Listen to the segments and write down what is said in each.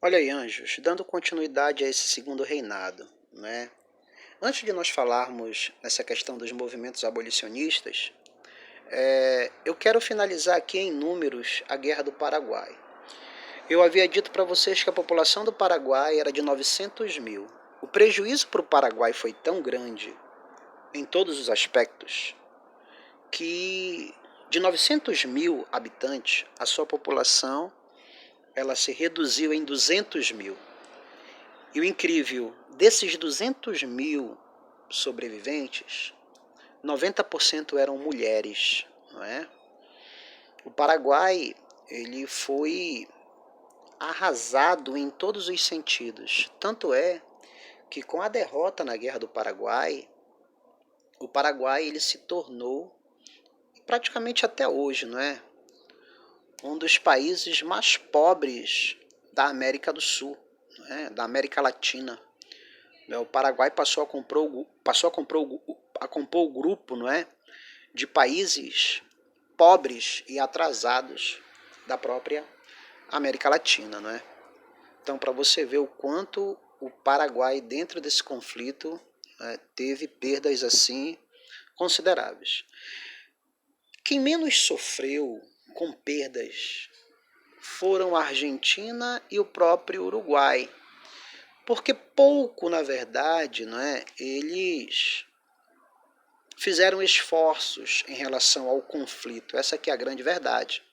Olha aí, anjos, dando continuidade a esse segundo reinado, né? Antes de nós falarmos nessa questão dos movimentos abolicionistas, eu quero finalizar aqui em números a Guerra do Paraguai. Eu havia dito para vocês que a população do Paraguai era de 900 mil. O prejuízo para o Paraguai foi tão grande, em todos os aspectos, que de 900 mil habitantes, a sua população ela se reduziu em 200 mil. E o incrível, desses 200 mil sobreviventes, 90% eram mulheres, não é? O Paraguai, ele foi arrasado em todos os sentidos. Tanto é que com a derrota na Guerra do Paraguai, o Paraguai ele se tornou, praticamente até hoje, não é? Um dos países mais pobres da América do Sul, não é? Da América Latina. O Paraguai passou a compor o grupo, não é, de países pobres e atrasados da própria América Latina, não é? Então, para você ver o quanto o Paraguai, dentro desse conflito, teve perdas assim consideráveis. Quem menos sofreu com perdas foram a Argentina e o próprio Uruguai, porque pouco, na verdade, não é, eles fizeram esforços em relação ao conflito. Essa aqui é a grande verdade.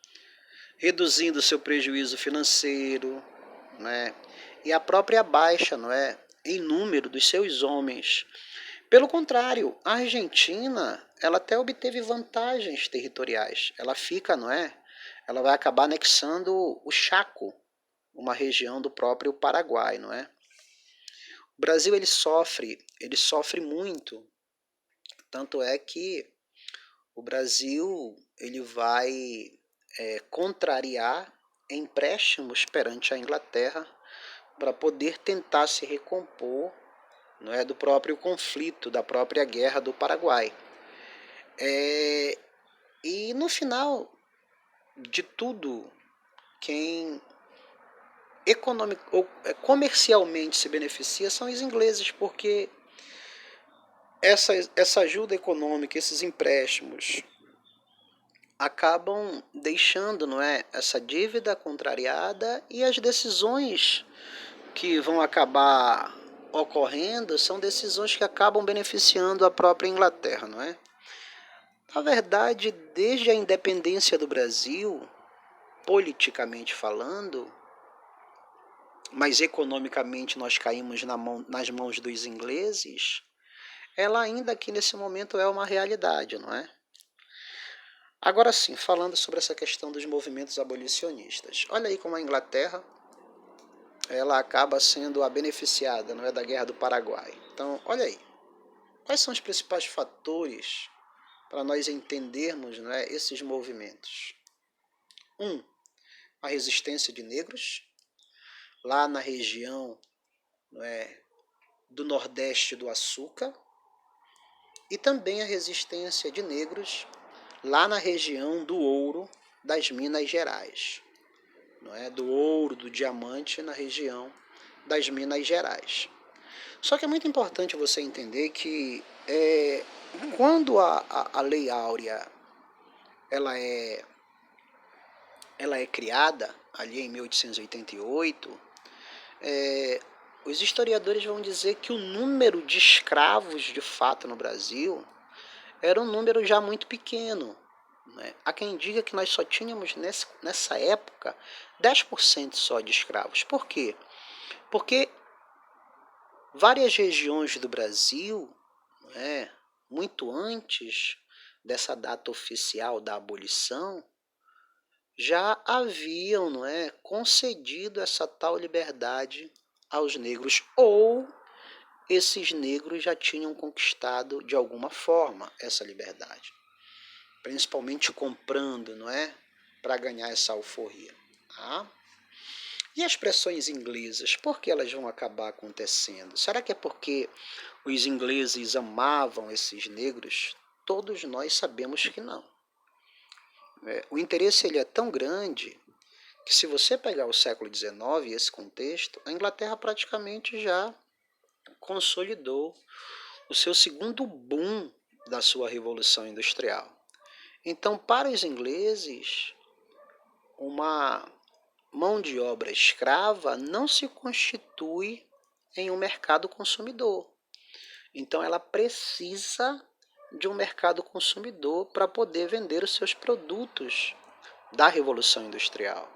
Reduzindo seu prejuízo financeiro, né, e a própria baixa, não é, em número dos seus homens. Pelo contrário, a Argentina, ela até obteve vantagens territoriais. Ela fica, não é? Ela vai acabar anexando o Chaco, uma região do próprio Paraguai, não é? O Brasil ele sofre muito. Tanto é que o Brasil ele vai contrariar empréstimos perante a Inglaterra para poder tentar se recompor, não é, do próprio conflito, da própria guerra do Paraguai. E no final de tudo, quem comercialmente se beneficia são os ingleses, porque essa ajuda econômica, esses empréstimos, acabam deixando, não é, essa dívida contrariada, e as decisões que vão acabar ocorrendo são decisões que acabam beneficiando a própria Inglaterra, não é? Na verdade, desde a independência do Brasil, politicamente falando, mas economicamente nós caímos nas mãos dos ingleses, ela ainda aqui nesse momento é uma realidade, não é? Agora sim, falando sobre essa questão dos movimentos abolicionistas. Olha aí como a Inglaterra ela acaba sendo a beneficiada, não é, da Guerra do Paraguai. Então, olha aí. Quais são os principais fatores para nós entendermos, não é, esses movimentos? A resistência de negros, lá na região, não é, do Nordeste do Açúcar, e também a resistência de negros lá na região do ouro das Minas Gerais, não é? Do ouro, do diamante na região das Minas Gerais. Só que é muito importante você entender que quando a Lei Áurea ela é criada ali em 1888, os historiadores vão dizer que o número de escravos de fato no Brasil era um número já muito pequeno. Né? Há quem diga que nós só tínhamos nessa época 10% só de escravos. Por quê? Porque várias regiões do Brasil, né, muito antes dessa data oficial da abolição, já haviam, não é, concedido essa tal liberdade aos negros, ou esses negros já tinham conquistado de alguma forma essa liberdade, principalmente comprando, não é, para ganhar essa alforria. Tá? E as pressões inglesas, por que elas vão acabar acontecendo? Será que é porque os ingleses amavam esses negros? Todos nós sabemos que não. O interesse ele é tão grande que se você pegar o século XIX, esse contexto, a Inglaterra praticamente já consolidou o seu segundo boom da sua Revolução Industrial. Então, para os ingleses, uma mão de obra escrava não se constitui em um mercado consumidor. Então, ela precisa de um mercado consumidor para poder vender os seus produtos da Revolução Industrial.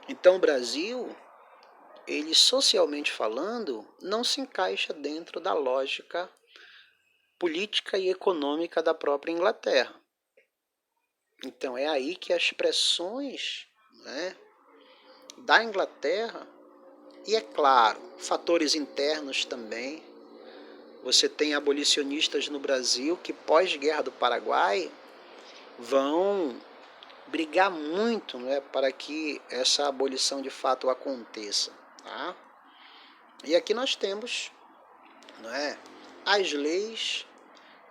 Então, o Brasil, ele socialmente falando, não se encaixa dentro da lógica política e econômica da própria Inglaterra. Então, é aí que as pressões, né, da Inglaterra, e é claro, fatores internos também. Você tem abolicionistas no Brasil que, pós-guerra do Paraguai, vão brigar muito, né, para que essa abolição de fato aconteça. Tá? E aqui nós temos, né, as leis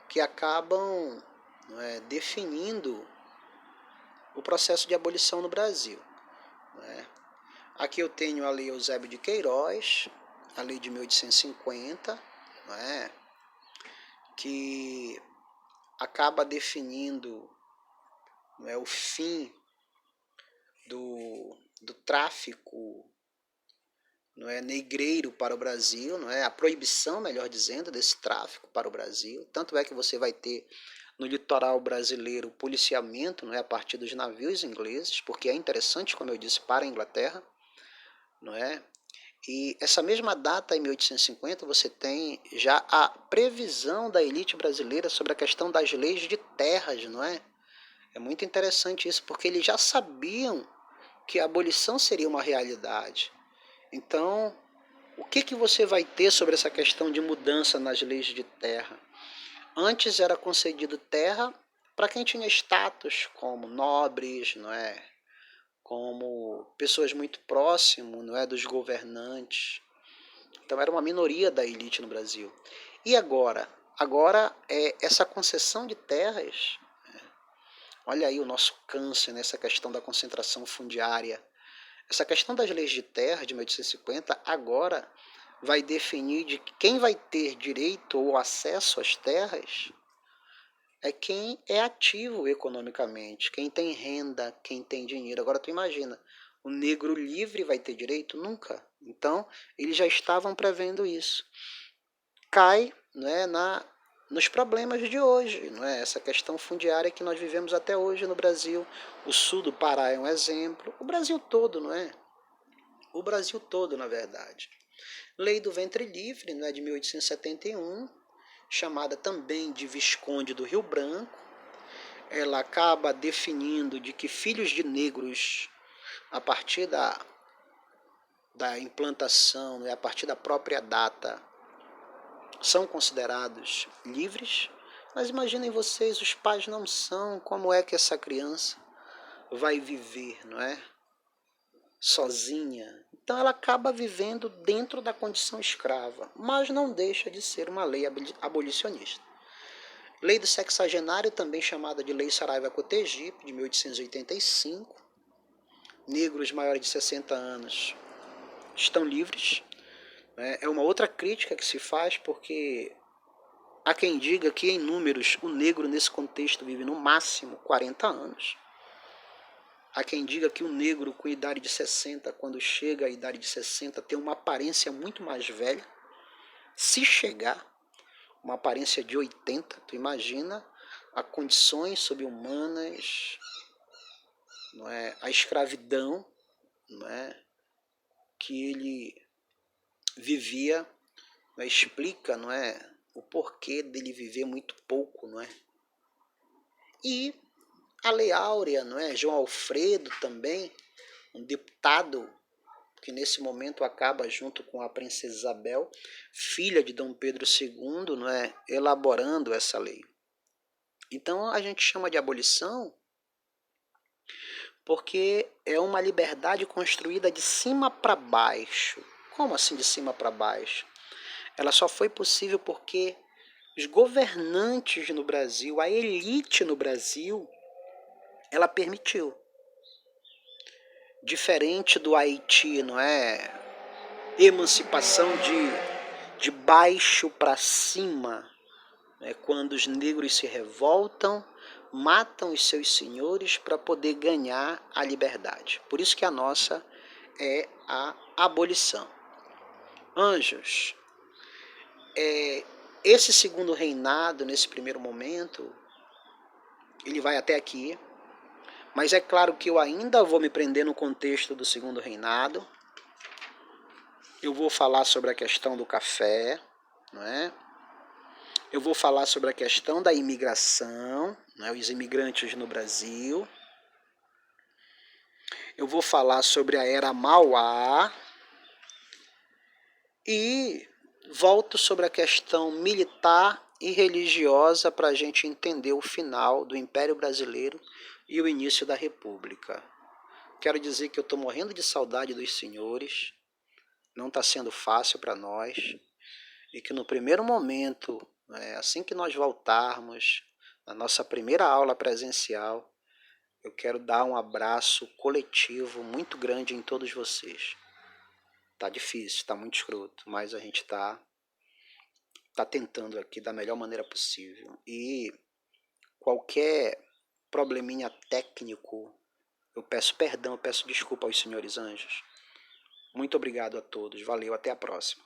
que acabam, né, definindo o processo de abolição no Brasil. Né? Aqui eu tenho a Lei Eusébio de Queiroz, a Lei de 1850, né, que acaba definindo, né, o fim do tráfico, não é, negreiro para o Brasil, não é, a proibição, melhor dizendo, desse tráfico para o Brasil. Tanto é que você vai ter no litoral brasileiro o policiamento, não é, a partir dos navios ingleses, porque é interessante, como eu disse, para a Inglaterra, não é? E essa mesma data, em 1850, você tem já a previsão da elite brasileira sobre a questão das leis de terras, não é? É muito interessante isso, porque eles já sabiam que a abolição seria uma realidade. Então, o que você vai ter sobre essa questão de mudança nas leis de terra? Antes era concedido terra para quem tinha status, como nobres, não é? Como pessoas muito próximas, não é, dos governantes. Então era uma minoria da elite no Brasil. E agora? Agora essa concessão de terras, olha aí o nosso câncer nessa questão da concentração fundiária. Essa questão das leis de terra de 1850 agora vai definir de quem vai ter direito ou acesso às terras é quem é ativo economicamente, quem tem renda, quem tem dinheiro. Agora tu imagina, o negro livre vai ter direito? Nunca. Então, eles já estavam prevendo isso. Cai, né, nos problemas de hoje, não é? Essa questão fundiária que nós vivemos até hoje no Brasil. O sul do Pará é um exemplo. O Brasil todo, não é? O Brasil todo, na verdade. Lei do Ventre Livre, não é, de 1871, chamada também de Visconde do Rio Branco. Ela acaba definindo de que filhos de negros, a partir da implantação, né, a partir da própria data, são considerados livres. Mas imaginem vocês, os pais não são, como é que essa criança vai viver, não é? Sozinha. Então ela acaba vivendo dentro da condição escrava, mas não deixa de ser uma lei abolicionista. Lei do Sexagenário, também chamada de Lei Saraiva-Cotegipe, de 1885. Negros maiores de 60 anos estão livres. É uma outra crítica que se faz, porque há quem diga que, em números, o negro nesse contexto vive no máximo 40 anos. Há quem diga que o negro com idade de 60, quando chega à idade de 60, tem uma aparência muito mais velha. Se chegar uma aparência de 80, tu imagina a condições subhumanas, não é, a escravidão, não é, que ele vivia, não é, explica, não é, o porquê dele viver muito pouco, não é? E a Lei Áurea, não é, João Alfredo também, um deputado que nesse momento acaba junto com a princesa Isabel, filha de Dom Pedro II, não é, elaborando essa lei. Então a gente chama de abolição porque é uma liberdade construída de cima para baixo. Como assim de cima para baixo? Ela só foi possível porque os governantes no Brasil, a elite no Brasil, ela permitiu. diferente do Haiti, não é? Emancipação de baixo para cima, né? Quando os negros se revoltam, matam os seus senhores para poder ganhar a liberdade. Por isso que a nossa é a abolição. Anjos, esse segundo reinado, nesse primeiro momento, ele vai até aqui, mas é claro que eu ainda vou me prender no contexto do segundo reinado. Eu vou falar sobre a questão do café, não é? Eu vou falar sobre a questão da imigração, né, os imigrantes no Brasil. Eu vou falar sobre a era Mauá e volto sobre a questão militar e religiosa para a gente entender o final do Império Brasileiro e o início da República. Quero dizer que eu estou morrendo de saudade dos senhores, não está sendo fácil para nós, e que no primeiro momento, assim que nós voltarmos, na nossa primeira aula presencial, eu quero dar um abraço coletivo muito grande em todos vocês. Tá difícil, tá muito escroto, mas a gente tá tentando aqui da melhor maneira possível. E qualquer probleminha técnico, eu peço perdão, eu peço desculpa aos senhores anjos. Muito obrigado a todos, valeu, até a próxima.